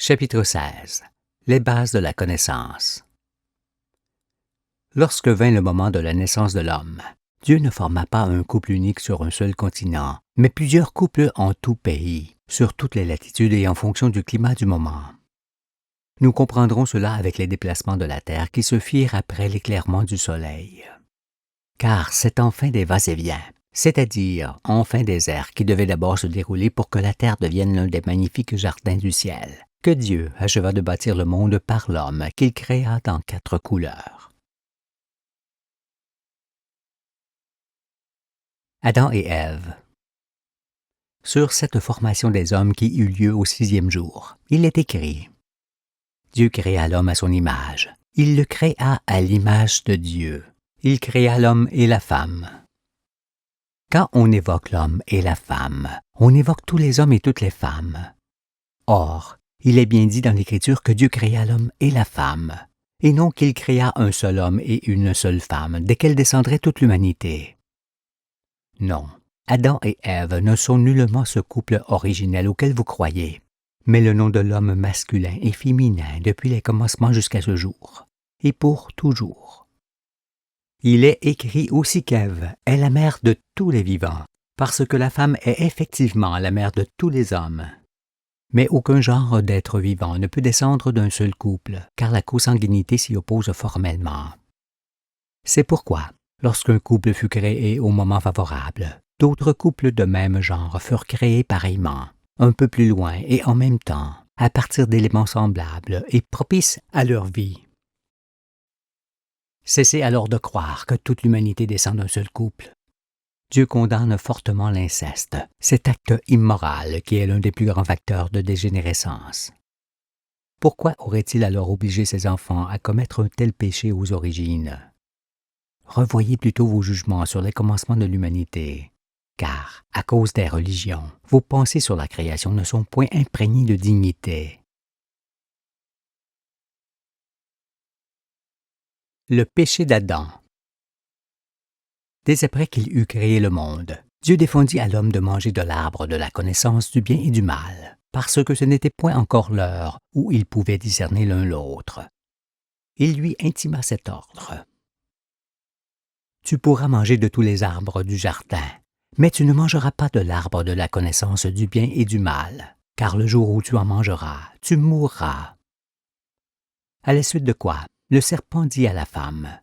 Chapitre 16. Les bases de la connaissance. Lorsque vint le moment de la naissance de l'homme, Dieu ne forma pas un couple unique sur un seul continent, mais plusieurs couples en tout pays, sur toutes les latitudes et en fonction du climat du moment. Nous comprendrons cela avec les déplacements de la terre qui se firent après l'éclairement du soleil. Car c'est enfin des va-et-vient, c'est-à-dire enfin des ères qui devaient d'abord se dérouler pour que la terre devienne l'un des magnifiques jardins du ciel, que Dieu acheva de bâtir le monde par l'homme qu'il créa dans 4 couleurs. Adam et Ève. Sur cette formation des hommes qui eut lieu au 6e jour, il est écrit: Dieu créa l'homme à son image. Il le créa à l'image de Dieu. Il créa l'homme et la femme. Quand on évoque l'homme et la femme, on évoque tous les hommes et toutes les femmes. Or, il est bien dit dans l'Écriture que Dieu créa l'homme et la femme, et non qu'il créa un seul homme et une seule femme, desquels descendrait toute l'humanité. Non, Adam et Ève ne sont nullement ce couple originel auquel vous croyez, mais le nom de l'homme masculin et féminin depuis les commencements jusqu'à ce jour, et pour toujours. Il est écrit aussi qu'Ève est la mère de tous les vivants, parce que la femme est effectivement la mère de tous les hommes. Mais aucun genre d'être vivant ne peut descendre d'un seul couple, car la consanguinité s'y oppose formellement. C'est pourquoi, lorsqu'un couple fut créé au moment favorable, d'autres couples de même genre furent créés pareillement, un peu plus loin et en même temps, à partir d'éléments semblables et propices à leur vie. Cessez alors de croire que toute l'humanité descend d'un seul couple. Dieu condamne fortement l'inceste, cet acte immoral qui est l'un des plus grands facteurs de dégénérescence. Pourquoi aurait-il alors obligé ses enfants à commettre un tel péché aux origines? Revoyez plutôt vos jugements sur les commencements de l'humanité, car, à cause des religions, vos pensées sur la création ne sont point imprégnées de dignité. Le péché d'Adam. Dès après qu'il eut créé le monde, Dieu défendit à l'homme de manger de l'arbre de la connaissance du bien et du mal, parce que ce n'était point encore l'heure où il pouvait discerner l'un l'autre. Il lui intima cet ordre. Tu pourras manger de tous les arbres du jardin, mais tu ne mangeras pas de l'arbre de la connaissance du bien et du mal, car le jour où tu en mangeras, tu mourras. À la suite de quoi, le serpent dit à la femme: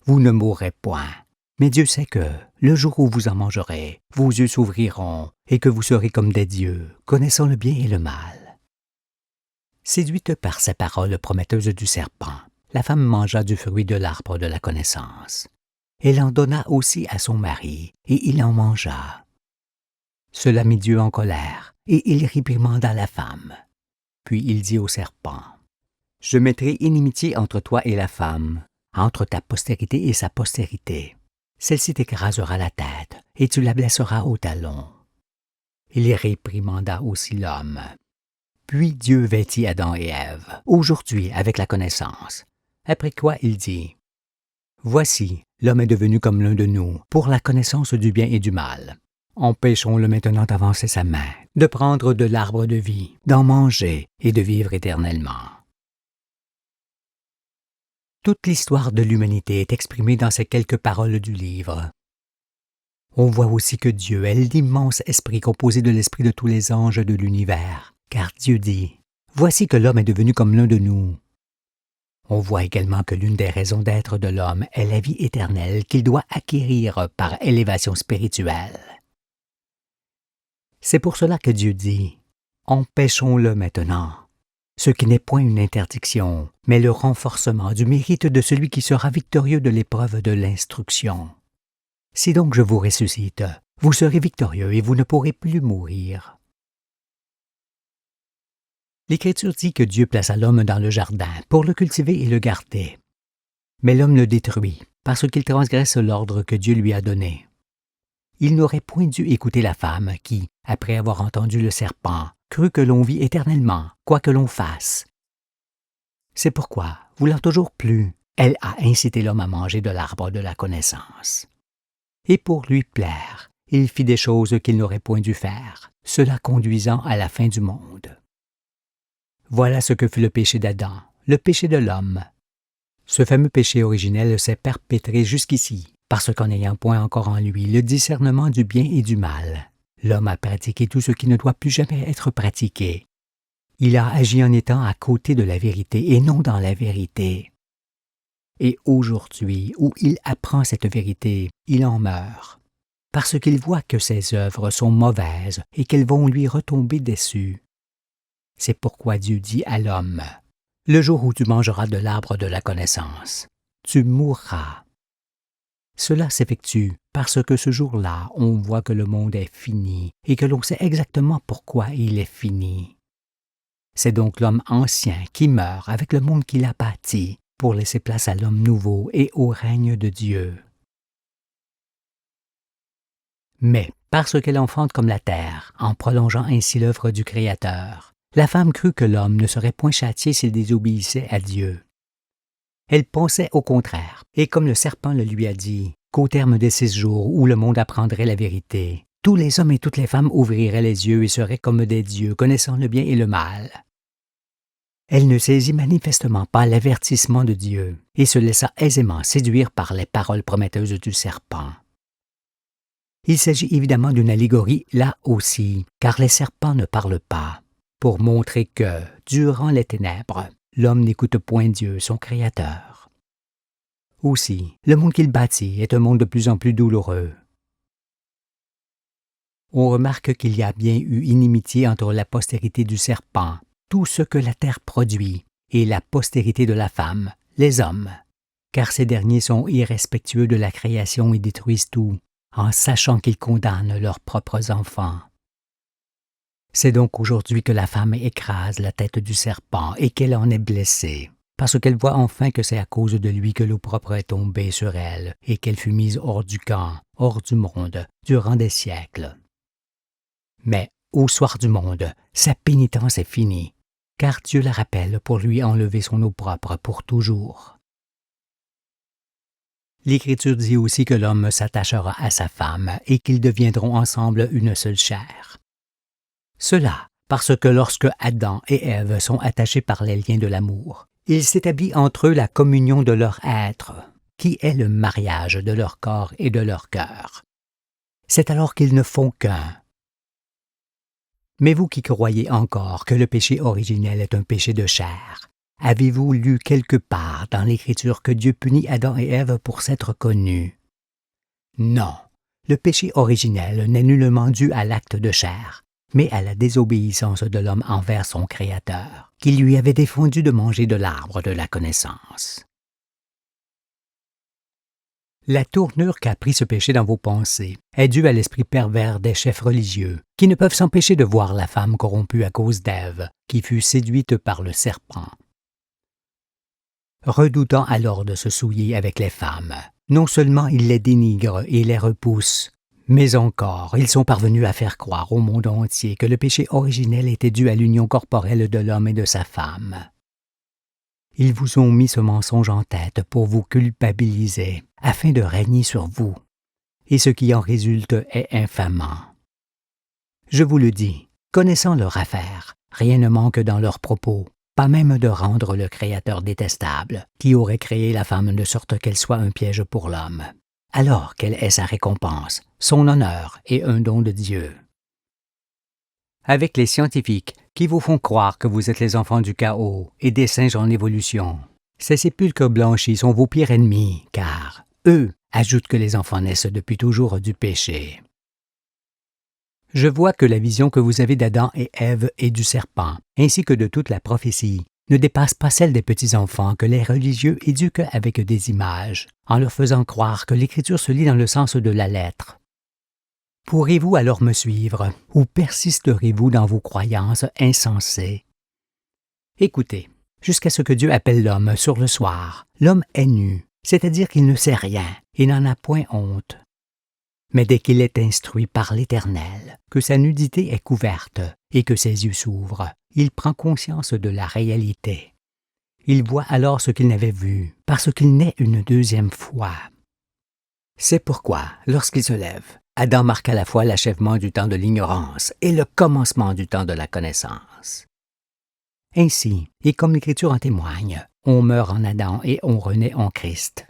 Vous ne mourrez point, mais Dieu sait que, le jour où vous en mangerez, vos yeux s'ouvriront et que vous serez comme des dieux, connaissant le bien et le mal. Séduite par ces paroles prometteuses du serpent, la femme mangea du fruit de l'arbre de la connaissance. Elle en donna aussi à son mari, et il en mangea. Cela mit Dieu en colère, et il réprimanda la femme. Puis il dit au serpent: Je mettrai inimitié entre toi et la femme, entre ta postérité et sa postérité. Celle-ci t'écrasera la tête, et tu la blesseras au talon. Il réprimanda aussi l'homme. Puis Dieu vêtit Adam et Ève, aujourd'hui avec la connaissance. Après quoi il dit: Voici, l'homme est devenu comme l'un de nous, pour la connaissance du bien et du mal. Empêchons-le maintenant d'avancer sa main, de prendre de l'arbre de vie, d'en manger et de vivre éternellement. Toute l'histoire de l'humanité est exprimée dans ces quelques paroles du livre. On voit aussi que Dieu est l'immense esprit composé de l'esprit de tous les anges de l'univers, car Dieu dit: Voici que l'homme est devenu comme l'un de nous. On voit également que l'une des raisons d'être de l'homme est la vie éternelle qu'il doit acquérir par élévation spirituelle. C'est pour cela que Dieu dit: Empêchons-le maintenant, ce qui n'est point une interdiction, mais le renforcement du mérite de celui qui sera victorieux de l'épreuve de l'instruction. Si donc je vous ressuscite, vous serez victorieux et vous ne pourrez plus mourir. L'Écriture dit que Dieu plaça l'homme dans le jardin pour le cultiver et le garder. Mais l'homme le détruit parce qu'il transgresse l'ordre que Dieu lui a donné. Il n'aurait point dû écouter la femme qui, après avoir entendu le serpent, crut que l'on vit éternellement, quoi que l'on fasse. C'est pourquoi, voulant toujours plus, elle a incité l'homme à manger de l'arbre de la connaissance. Et pour lui plaire, il fit des choses qu'il n'aurait point dû faire, cela conduisant à la fin du monde. Voilà ce que fut le péché d'Adam, le péché de l'homme. Ce fameux péché originel s'est perpétré jusqu'ici, parce qu'en n'ayant point encore en lui le discernement du bien et du mal, l'homme a pratiqué tout ce qui ne doit plus jamais être pratiqué. Il a agi en étant à côté de la vérité et non dans la vérité. Et aujourd'hui, où il apprend cette vérité, il en meurt, parce qu'il voit que ses œuvres sont mauvaises et qu'elles vont lui retomber dessus. C'est pourquoi Dieu dit à l'homme, « Le jour où tu mangeras de l'arbre de la connaissance, tu mourras. » Cela s'effectue parce que ce jour-là, on voit que le monde est fini et que l'on sait exactement pourquoi il est fini. C'est donc l'homme ancien qui meurt avec le monde qu'il a bâti pour laisser place à l'homme nouveau et au règne de Dieu. Mais parce qu'elle enfante comme la terre, en prolongeant ainsi l'œuvre du Créateur, la femme crut que l'homme ne serait point châtié s'il désobéissait à Dieu. Elle pensait au contraire, et comme le serpent le lui a dit, qu'au terme des 6 jours où le monde apprendrait la vérité, tous les hommes et toutes les femmes ouvriraient les yeux et seraient comme des dieux, connaissant le bien et le mal. Elle ne saisit manifestement pas l'avertissement de Dieu et se laissa aisément séduire par les paroles prometteuses du serpent. Il s'agit évidemment d'une allégorie là aussi, car les serpents ne parlent pas, pour montrer que, durant les ténèbres, l'homme n'écoute point Dieu, son Créateur. Aussi, le monde qu'il bâtit est un monde de plus en plus douloureux. On remarque qu'il y a bien eu inimitié entre la postérité du serpent, tout ce que la terre produit, et la postérité de la femme, les hommes, car ces derniers sont irrespectueux de la création et détruisent tout, en sachant qu'ils condamnent leurs propres enfants. C'est donc aujourd'hui que la femme écrase la tête du serpent et qu'elle en est blessée, parce qu'elle voit enfin que c'est à cause de lui que l'opprobre est tombé sur elle et qu'elle fut mise hors du camp, hors du monde, durant des siècles. Mais, au soir du monde, sa pénitence est finie, car Dieu la rappelle pour lui enlever son opprobre pour toujours. L'Écriture dit aussi que l'homme s'attachera à sa femme et qu'ils deviendront ensemble une seule chair. Cela parce que lorsque Adam et Ève sont attachés par les liens de l'amour, il s'établit entre eux la communion de leur être, qui est le mariage de leur corps et de leur cœur. C'est alors qu'ils ne font qu'un. Mais vous qui croyez encore que le péché originel est un péché de chair, avez-vous lu quelque part dans l'Écriture que Dieu punit Adam et Ève pour s'être connus? Non, le péché originel n'est nullement dû à l'acte de chair, mais à la désobéissance de l'homme envers son Créateur, qui lui avait défendu de manger de l'arbre de la connaissance. La tournure qu'a pris ce péché dans vos pensées est due à l'esprit pervers des chefs religieux, qui ne peuvent s'empêcher de voir la femme corrompue à cause d'Ève, qui fut séduite par le serpent. Redoutant alors de se souiller avec les femmes, non seulement ils les dénigrent et les repoussent, mais encore ils sont parvenus à faire croire au monde entier que le péché originel était dû à l'union corporelle de l'homme et de sa femme. Ils vous ont mis ce mensonge en tête pour vous culpabiliser, afin de régner sur vous, et ce qui en résulte est infamant. Je vous le dis, connaissant leur affaire, rien ne manque dans leurs propos, pas même de rendre le Créateur détestable, qui aurait créé la femme de sorte qu'elle soit un piège pour l'homme, alors qu'elle est sa récompense, son honneur et un don de Dieu. Avec les scientifiques qui vous font croire que vous êtes les enfants du chaos et des singes en évolution, ces sépulcres blanchis sont vos pires ennemis, car eux ajoutent que les enfants naissent depuis toujours du péché. Je vois que la vision que vous avez d'Adam et Ève et du serpent, ainsi que de toute la prophétie, ne dépasse pas celle des petits-enfants que les religieux éduquent avec des images, en leur faisant croire que l'Écriture se lit dans le sens de la lettre. Pourrez-vous alors me suivre, ou persisterez-vous dans vos croyances insensées? Écoutez, jusqu'à ce que Dieu appelle l'homme sur le soir, l'homme est nu, c'est-à-dire qu'il ne sait rien et n'en a point honte. Mais dès qu'il est instruit par l'Éternel, que sa nudité est couverte et que ses yeux s'ouvrent, il prend conscience de la réalité. Il voit alors ce qu'il n'avait vu, parce qu'il naît une deuxième fois. C'est pourquoi, lorsqu'il se lève, Adam marque à la fois l'achèvement du temps de l'ignorance et le commencement du temps de la connaissance. Ainsi, et comme l'Écriture en témoigne, on meurt en Adam et on renaît en Christ.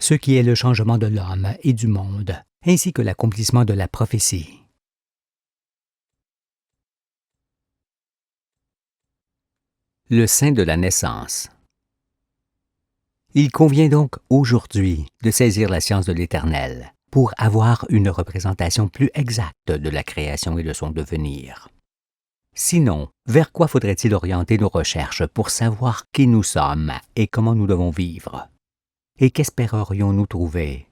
Ce qui est le changement de l'homme et du monde, ainsi que l'accomplissement de la prophétie. Le saint de la naissance. Il convient donc aujourd'hui de saisir la science de l'Éternel pour avoir une représentation plus exacte de la création et de son devenir. Sinon, vers quoi faudrait-il orienter nos recherches pour savoir qui nous sommes et comment nous devons vivre? Et qu'espérerions-nous trouver?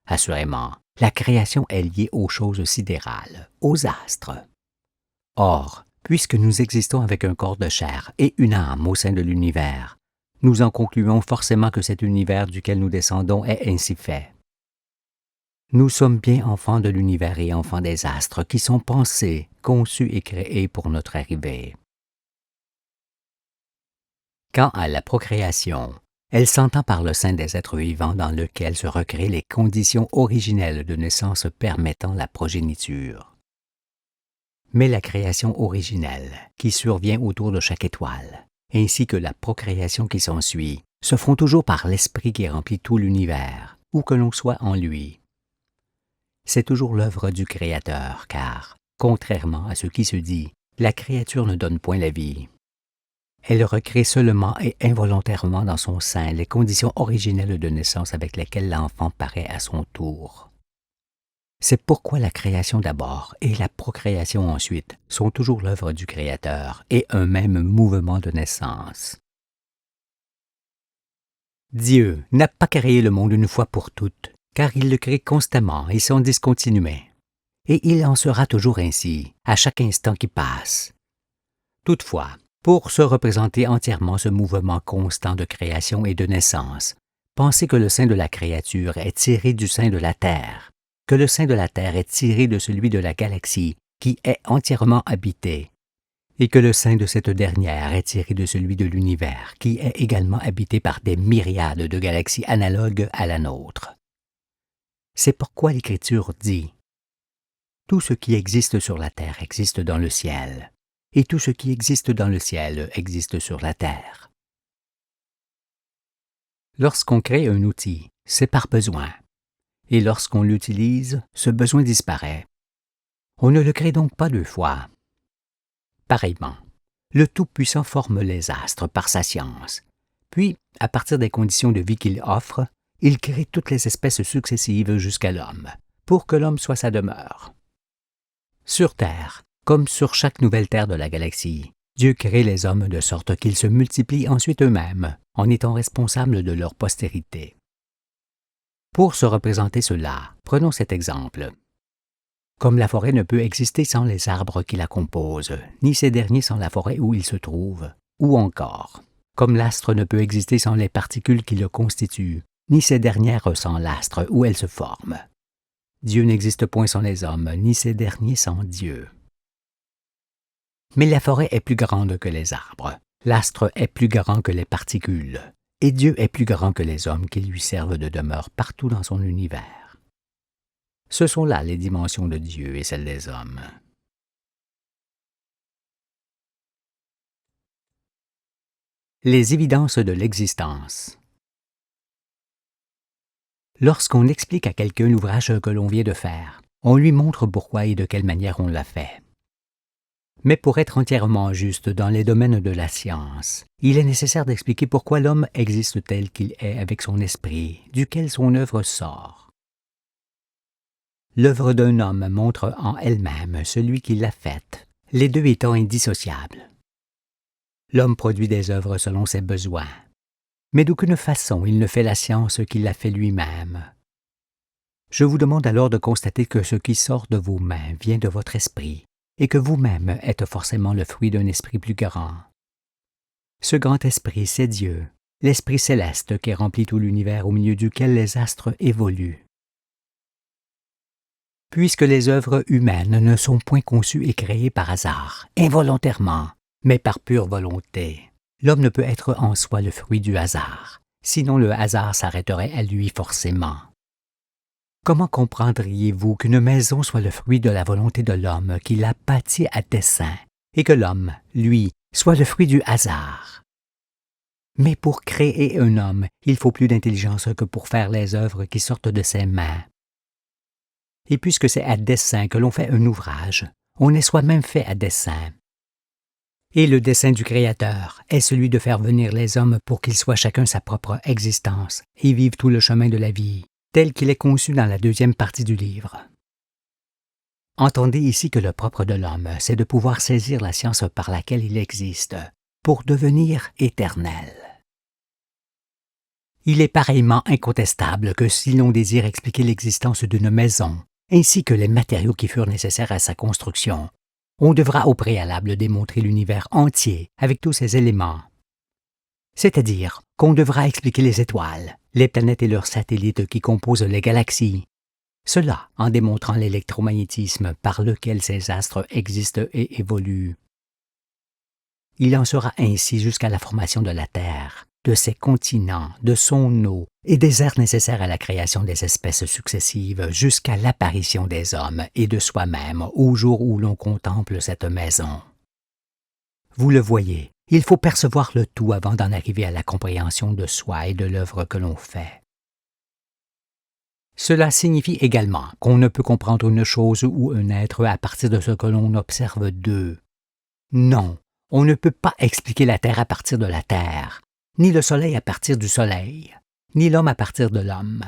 Assurément, la création est liée aux choses sidérales, aux astres. Or, puisque nous existons avec un corps de chair et une âme au sein de l'univers, nous en concluons forcément que cet univers duquel nous descendons est ainsi fait. Nous sommes bien enfants de l'univers et enfants des astres qui sont pensés, conçus et créés pour notre arrivée. Quant à la procréation, elle s'entend par le sein des êtres vivants dans lequel se recréent les conditions originelles de naissance permettant la progéniture. Mais la création originelle, qui survient autour de chaque étoile, ainsi que la procréation qui s'ensuit, se font toujours par l'esprit qui remplit tout l'univers, où que l'on soit en lui. C'est toujours l'œuvre du Créateur, car, contrairement à ce qui se dit, la créature ne donne point la vie. Elle recrée seulement et involontairement dans son sein les conditions originelles de naissance avec lesquelles l'enfant paraît à son tour. C'est pourquoi la création d'abord et la procréation ensuite sont toujours l'œuvre du Créateur et un même mouvement de naissance. Dieu n'a pas créé le monde une fois pour toutes, car il le crée constamment et sans discontinuer. Et il en sera toujours ainsi, à chaque instant qui passe. Toutefois, pour se représenter entièrement ce mouvement constant de création et de naissance, pensez que le sein de la créature est tiré du sein de la Terre, que le sein de la Terre est tiré de celui de la galaxie qui est entièrement habité, et que le sein de cette dernière est tiré de celui de l'univers qui est également habité par des myriades de galaxies analogues à la nôtre. C'est pourquoi l'Écriture dit « Tout ce qui existe sur la terre existe dans le ciel, et tout ce qui existe dans le ciel existe sur la terre. » Lorsqu'on crée un outil, c'est par besoin, et lorsqu'on l'utilise, ce besoin disparaît. On ne le crée donc pas deux fois. Pareillement, le Tout-Puissant forme les astres par sa science, puis, à partir des conditions de vie qu'il offre, il crée toutes les espèces successives jusqu'à l'homme, pour que l'homme soit sa demeure. Sur Terre, comme sur chaque nouvelle terre de la galaxie, Dieu crée les hommes de sorte qu'ils se multiplient ensuite eux-mêmes, en étant responsables de leur postérité. Pour se représenter cela, prenons cet exemple. Comme la forêt ne peut exister sans les arbres qui la composent, ni ces derniers sans la forêt où ils se trouvent, ou encore, comme l'astre ne peut exister sans les particules qui le constituent, ni ces dernières sans l'astre où elles se forment. Dieu n'existe point sans les hommes, ni ces derniers sans Dieu. Mais la forêt est plus grande que les arbres, l'astre est plus grand que les particules, et Dieu est plus grand que les hommes qui lui servent de demeure partout dans son univers. Ce sont là les dimensions de Dieu et celles des hommes. Les évidences de l'existence. Lorsqu'on explique à quelqu'un l'ouvrage que l'on vient de faire, on lui montre pourquoi et de quelle manière on l'a fait. Mais pour être entièrement juste dans les domaines de la science, il est nécessaire d'expliquer pourquoi l'homme existe tel qu'il est avec son esprit, duquel son œuvre sort. L'œuvre d'un homme montre en elle-même celui qui l'a faite, les deux étant indissociables. L'homme produit des œuvres selon ses besoins, mais d'aucune façon il ne fait la science qu'il a fait lui-même. Je vous demande alors de constater que ce qui sort de vos mains vient de votre esprit, et que vous-même êtes forcément le fruit d'un esprit plus grand. Ce grand esprit, c'est Dieu, l'esprit céleste qui remplit tout l'univers au milieu duquel les astres évoluent. Puisque les œuvres humaines ne sont point conçues et créées par hasard, involontairement, mais par pure volonté, l'homme ne peut être en soi le fruit du hasard, sinon le hasard s'arrêterait à lui forcément. Comment comprendriez-vous qu'une maison soit le fruit de la volonté de l'homme qui l'a bâtie à dessein, et que l'homme, lui, soit le fruit du hasard. Mais pour créer un homme, il faut plus d'intelligence que pour faire les œuvres qui sortent de ses mains. Et puisque c'est à dessein que l'on fait un ouvrage, on est soi-même fait à dessein. Et le dessein du Créateur est celui de faire venir les hommes pour qu'ils soient chacun sa propre existence et vivent tout le chemin de la vie, tel qu'il est conçu dans la deuxième partie du livre. Entendez ici que le propre de l'homme, c'est de pouvoir saisir la science par laquelle il existe, pour devenir éternel. Il est pareillement incontestable que si l'on désire expliquer l'existence d'une maison, ainsi que les matériaux qui furent nécessaires à sa construction, on devra au préalable démontrer l'univers entier avec tous ses éléments. C'est-à-dire qu'on devra expliquer les étoiles, les planètes et leurs satellites qui composent les galaxies. Cela en démontrant l'électromagnétisme par lequel ces astres existent et évoluent. Il en sera ainsi jusqu'à la formation de la Terre, de ses continents, de son eau et des airs nécessaires à la création des espèces successives jusqu'à l'apparition des hommes et de soi-même au jour où l'on contemple cette maison. Vous le voyez, il faut percevoir le tout avant d'en arriver à la compréhension de soi et de l'œuvre que l'on fait. Cela signifie également qu'on ne peut comprendre une chose ou un être à partir de ce que l'on observe d'eux. Non, on ne peut pas expliquer la Terre à partir de la Terre, ni le Soleil à partir du Soleil, ni l'homme à partir de l'homme.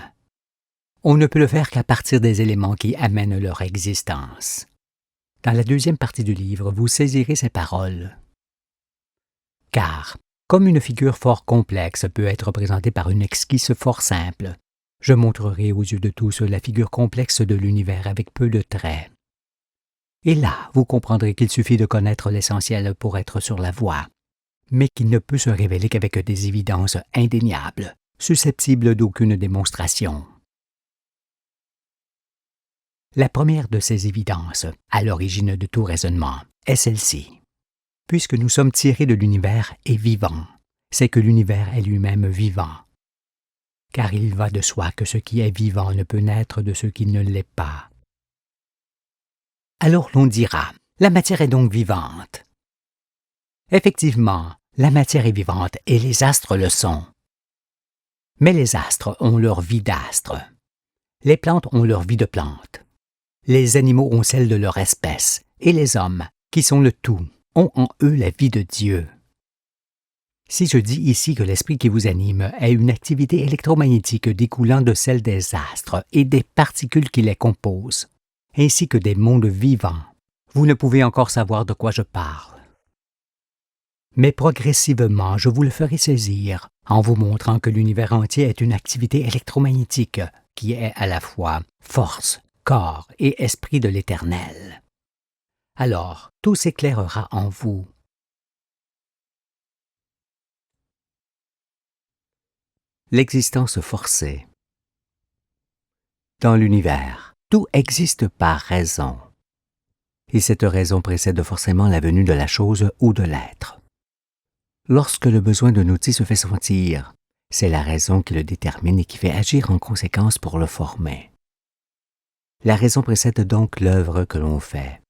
On ne peut le faire qu'à partir des éléments qui amènent leur existence. Dans la deuxième partie du livre, vous saisirez ces paroles. Car, comme une figure fort complexe peut être représentée par une esquisse fort simple, je montrerai aux yeux de tous la figure complexe de l'univers avec peu de traits. Et là, vous comprendrez qu'il suffit de connaître l'essentiel pour être sur la voie, mais qu'il ne peut se révéler qu'avec des évidences indéniables, susceptibles d'aucune démonstration. La première de ces évidences, à l'origine de tout raisonnement, est celle-ci. Puisque nous sommes tirés de l'univers et vivants, c'est que l'univers est lui-même vivant. Car il va de soi que ce qui est vivant ne peut naître de ce qui ne l'est pas. Alors l'on dira, la matière est donc vivante. Effectivement, la matière est vivante et les astres le sont. Mais les astres ont leur vie d'astres. Les plantes ont leur vie de plantes. Les animaux ont celle de leur espèce, et les hommes, qui sont le tout, ont en eux la vie de Dieu. Si je dis ici que l'esprit qui vous anime est une activité électromagnétique découlant de celle des astres et des particules qui les composent, ainsi que des mondes vivants, vous ne pouvez encore savoir de quoi je parle. Mais progressivement, je vous le ferai saisir en vous montrant que l'univers entier est une activité électromagnétique qui est à la fois force, corps et esprit de l'Éternel. Alors, tout s'éclairera en vous. L'existence forcée. Dans l'univers, tout existe par raison. Et cette raison précède forcément la venue de la chose ou de l'être. Lorsque le besoin d'un outil se fait sentir, c'est la raison qui le détermine et qui fait agir en conséquence pour le former. La raison précède donc l'œuvre que l'on fait.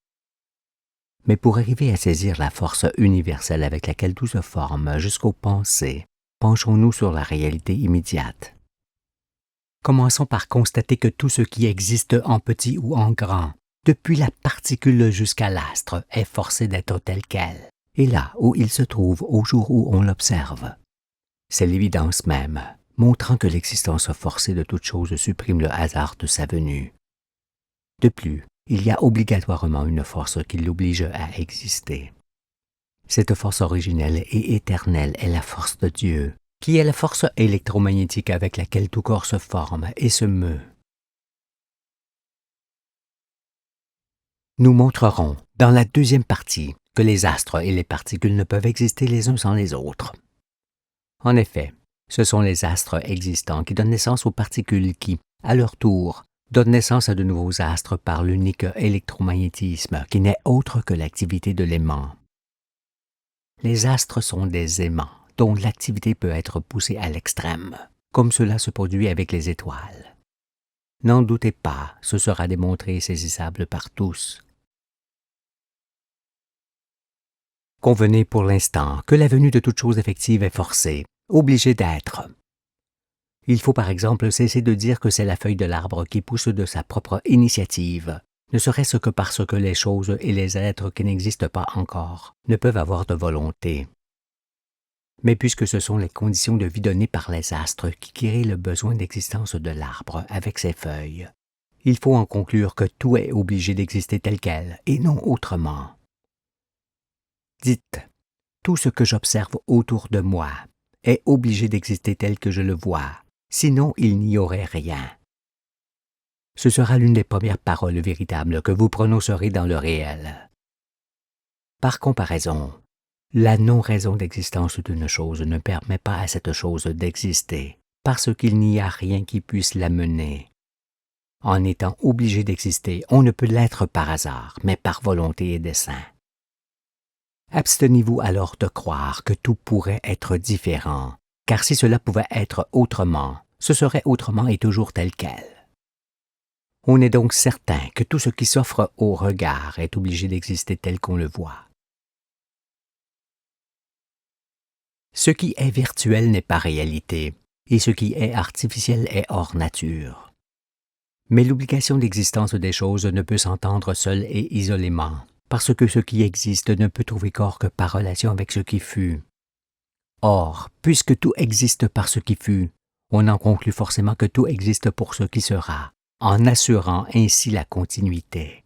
Mais pour arriver à saisir la force universelle avec laquelle tout se forme jusqu'aux pensées, penchons-nous sur la réalité immédiate. Commençons par constater que tout ce qui existe en petit ou en grand, depuis la particule jusqu'à l'astre, est forcé d'être tel quel, et là où il se trouve au jour où on l'observe. C'est l'évidence même, montrant que l'existence forcée de toute chose supprime le hasard de sa venue. De plus, il y a obligatoirement une force qui l'oblige à exister. Cette force originelle et éternelle est la force de Dieu, qui est la force électromagnétique avec laquelle tout corps se forme et se meut. Nous montrerons, dans la deuxième partie, que les astres et les particules ne peuvent exister les uns sans les autres. En effet, ce sont les astres existants qui donnent naissance aux particules qui, à leur tour, donnent naissance à de nouveaux astres par l'unique électromagnétisme qui n'est autre que l'activité de l'aimant. Les astres sont des aimants dont l'activité peut être poussée à l'extrême, comme cela se produit avec les étoiles. N'en doutez pas, ce sera démontré et saisissable par tous. Convenez pour l'instant que la venue de toute chose effective est forcée, obligée d'être. Il faut par exemple cesser de dire que c'est la feuille de l'arbre qui pousse de sa propre initiative, ne serait-ce que parce que les choses et les êtres qui n'existent pas encore ne peuvent avoir de volonté. Mais puisque ce sont les conditions de vie données par les astres qui créent le besoin d'existence de l'arbre avec ses feuilles, il faut en conclure que tout est obligé d'exister tel quel et non autrement. Dites, tout ce que j'observe autour de moi est obligé d'exister tel que je le vois, sinon il n'y aurait rien. Ce sera l'une des premières paroles véritables que vous prononcerez dans le réel. Par comparaison, la non-raison d'existence d'une chose ne permet pas à cette chose d'exister, parce qu'il n'y a rien qui puisse la mener. En étant obligé d'exister, on ne peut l'être par hasard, mais par volonté et dessein. Abstenez-vous alors de croire que tout pourrait être différent, car si cela pouvait être autrement, ce serait autrement et toujours tel quel. On est donc certain que tout ce qui s'offre au regard est obligé d'exister tel qu'on le voit. Ce qui est virtuel n'est pas réalité, et ce qui est artificiel est hors nature. Mais l'obligation d'existence des choses ne peut s'entendre seule et isolément, parce que ce qui existe ne peut trouver corps que par relation avec ce qui fut. Or, puisque tout existe par ce qui fut, on en conclut forcément que tout existe pour ce qui sera, en assurant ainsi la continuité.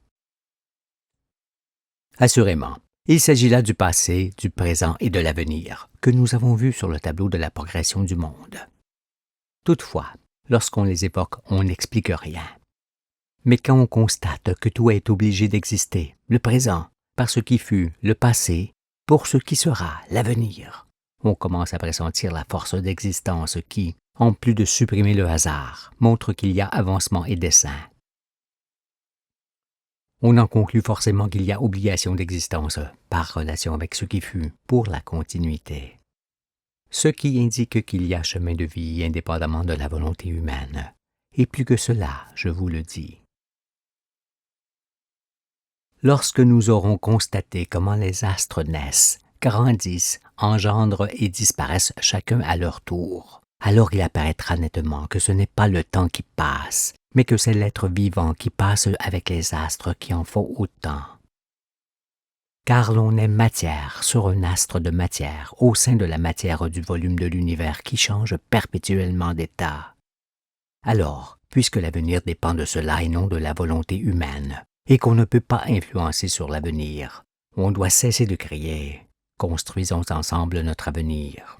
Assurément, il s'agit là du passé, du présent et de l'avenir, que nous avons vus sur le tableau de la progression du monde. Toutefois, lorsqu'on les évoque, on n'explique rien. Mais quand on constate que tout est obligé d'exister, le présent, par ce qui fut, le passé, pour ce qui sera, l'avenir, on commence à pressentir la force d'existence qui, en plus de supprimer le hasard, montre qu'il y a avancement et dessein. On en conclut forcément qu'il y a obligation d'existence, par relation avec ce qui fut, pour la continuité. Ce qui indique qu'il y a chemin de vie indépendamment de la volonté humaine. Et plus que cela, je vous le dis. Lorsque nous aurons constaté comment les astres naissent, grandissent, engendrent et disparaissent chacun à leur tour, alors il apparaîtra nettement que ce n'est pas le temps qui passe, mais que c'est l'être vivant qui passe avec les astres qui en font autant. Car l'on est matière sur un astre de matière au sein de la matière du volume de l'univers qui change perpétuellement d'état. Alors, puisque l'avenir dépend de cela et non de la volonté humaine, et qu'on ne peut pas influencer sur l'avenir, on doit cesser de crier « Construisons ensemble notre avenir ».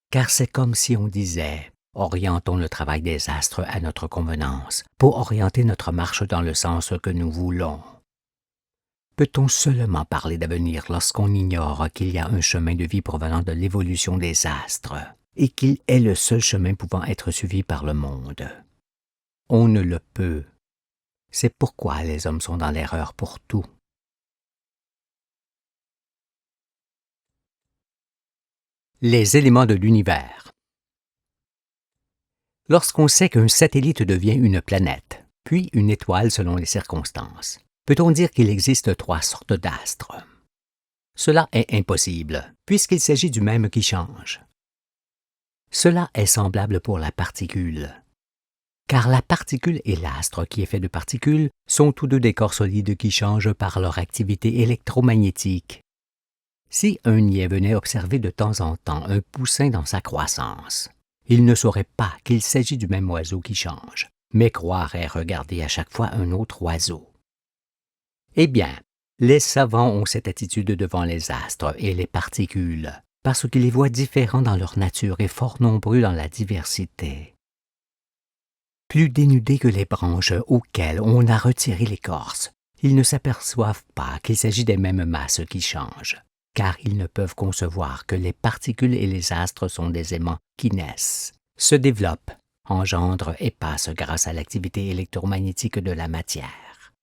Car c'est comme si on disait « Orientons le travail des astres à notre convenance pour orienter notre marche dans le sens que nous voulons ». Peut-on seulement parler d'avenir lorsqu'on ignore qu'il y a un chemin de vie provenant de l'évolution des astres et qu'il est le seul chemin pouvant être suivi par le monde? On ne le peut. C'est pourquoi les hommes sont dans l'erreur pour tout. Les éléments de l'univers. Lorsqu'on sait qu'un satellite devient une planète, puis une étoile selon les circonstances, peut-on dire qu'il existe 3 sortes d'astres? Cela est impossible, puisqu'il s'agit du même qui change. Cela est semblable pour la particule. Car la particule et l'astre qui est fait de particules sont tous deux des corps solides qui changent par leur activité électromagnétique. Si un niais venait observer de temps en temps un poussin dans sa croissance, il ne saurait pas qu'il s'agit du même oiseau qui change, mais croirait regarder à chaque fois un autre oiseau. Eh bien, les savants ont cette attitude devant les astres et les particules, parce qu'ils les voient différents dans leur nature et fort nombreux dans la diversité. Plus dénudés que les branches auxquelles on a retiré l'écorce, ils ne s'aperçoivent pas qu'il s'agit des mêmes masses qui changent, car ils ne peuvent concevoir que les particules et les astres sont des aimants qui naissent, se développent, engendrent et passent grâce à l'activité électromagnétique de la matière.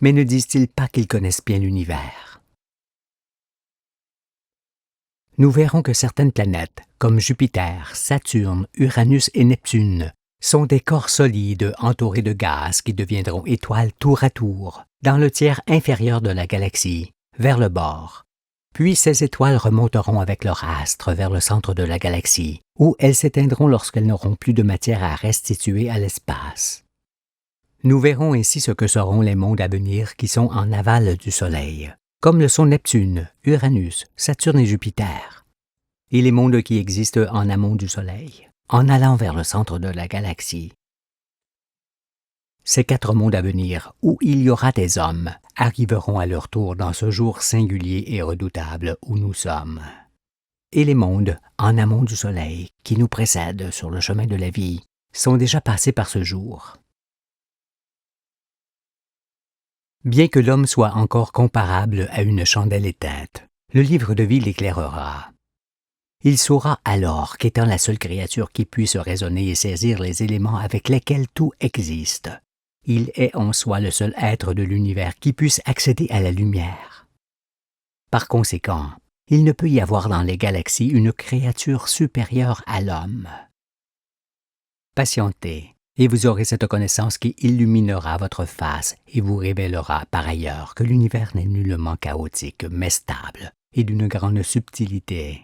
Mais ne disent-ils pas qu'ils connaissent bien l'univers? Nous verrons que certaines planètes, comme Jupiter, Saturne, Uranus et Neptune, sont des corps solides entourés de gaz qui deviendront étoiles tour à tour, dans le tiers inférieur de la galaxie, vers le bord. Puis ces étoiles remonteront avec leur astre vers le centre de la galaxie, où elles s'éteindront lorsqu'elles n'auront plus de matière à restituer à l'espace. Nous verrons ainsi ce que seront les mondes à venir qui sont en aval du Soleil, comme le sont Neptune, Uranus, Saturne et Jupiter, et les mondes qui existent en amont du Soleil, en allant vers le centre de la galaxie. Ces 4 mondes à venir, où il y aura des hommes, arriveront à leur tour dans ce jour singulier et redoutable où nous sommes. Et les mondes, en amont du Soleil, qui nous précèdent sur le chemin de la vie, sont déjà passés par ce jour. Bien que l'homme soit encore comparable à une chandelle éteinte, le livre de vie l'éclairera. Il saura alors qu'étant la seule créature qui puisse raisonner et saisir les éléments avec lesquels tout existe, il est en soi le seul être de l'univers qui puisse accéder à la lumière. Par conséquent, il ne peut y avoir dans les galaxies une créature supérieure à l'homme. Patientez, et vous aurez cette connaissance qui illuminera votre face et vous révélera par ailleurs que l'univers n'est nullement chaotique, mais stable et d'une grande subtilité.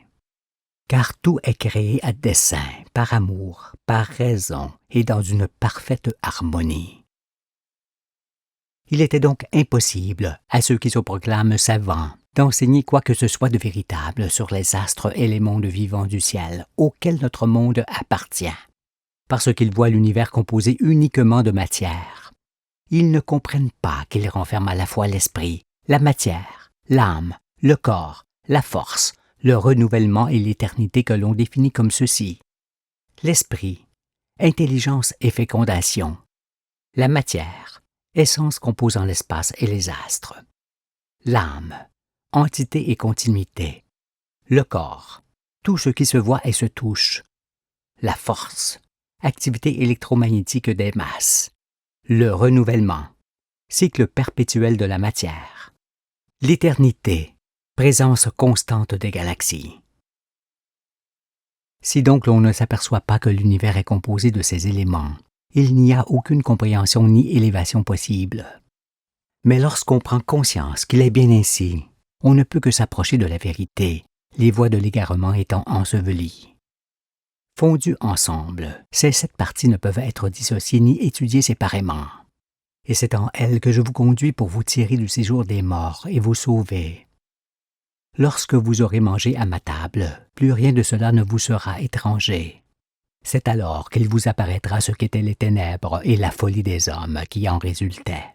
Car tout est créé à dessein, par amour, par raison et dans une parfaite harmonie. Il était donc impossible à ceux qui se proclament savants d'enseigner quoi que ce soit de véritable sur les astres et les mondes vivants du ciel auxquels notre monde appartient, parce qu'ils voient l'univers composé uniquement de matière. Ils ne comprennent pas qu'il renferme à la fois l'esprit, la matière, l'âme, le corps, la force, le renouvellement et l'éternité que l'on définit comme ceci. L'esprit, intelligence et fécondation. La matière, essence composant l'espace et les astres. L'âme, entité et continuité. Le corps, tout ce qui se voit et se touche. La force, activité électromagnétique des masses. Le renouvellement, cycle perpétuel de la matière. L'éternité, présence constante des galaxies. Si donc l'on ne s'aperçoit pas que l'univers est composé de ces éléments, il n'y a aucune compréhension ni élévation possible. Mais lorsqu'on prend conscience qu'il est bien ainsi, on ne peut que s'approcher de la vérité, les voies de l'égarement étant ensevelies. Fondues ensemble, ces 7 parties ne peuvent être dissociées ni étudiées séparément. Et c'est en elles que je vous conduis pour vous tirer du séjour des morts et vous sauver. Lorsque vous aurez mangé à ma table, plus rien de cela ne vous sera étranger. C'est alors qu'il vous apparaîtra ce qu'étaient les ténèbres et la folie des hommes qui en résultaient.